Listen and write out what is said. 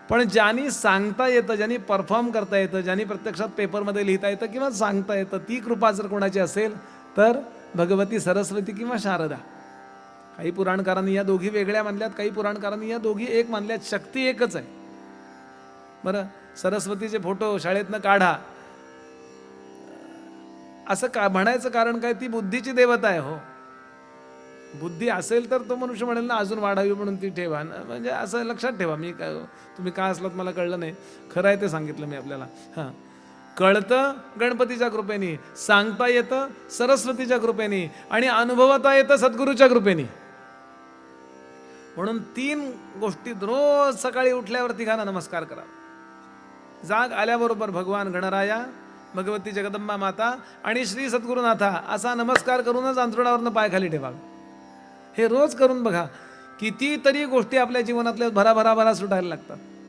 पण ज्यांनी सांगता येतं, ज्यांनी परफॉर्म करता येतं, ज्यांनी प्रत्यक्षात पेपरमध्ये लिहिता येतं किंवा सांगता येतं, ती कृपा जर कोणाची असेल तर भगवती सरस्वती किंवा शारदा. काही पुराणकारांनी या दोघी वेगळ्या मानल्यात, काही पुराणकारांनी या दोघी एक मानल्यात. शक्ती एकच आहे. बरं, सरस्वतीचे फोटो शाळेतनं काढा असं का म्हणायचं कारण काय? ती बुद्धीची देवता आहे. हो, बुद्धी असेल तर तो मनुष्य म्हणेल ना अजून वाढावी म्हणून ती ठेवा. म्हणजे असं लक्षात ठेवा. मी काय, तुम्ही का असलात मला कळलं नाही, खरं आहे ते सांगितलं मी आपल्याला. हां, कळतं गणपतीच्या कृपेने, सांगता येतं सरस्वतीच्या कृपेने, आणि अनुभवता येतं सद्गुरूच्या कृपेने. म्हणून 3 गोष्टीत रोज सकाळी उठल्यावर तिघांना नमस्कार करा. जाग आल्याबरोबर भगवान गणराया, भगवती जगदंबा माता आणि श्री सद्गुरुनाथा असा नमस्कार करूनच अंथरुणावरनं पाय खाली ठेवावे. हे रोज करून बघा, कितीतरी गोष्टी आपल्या जीवनातल्या भरा सुटायला लागतात.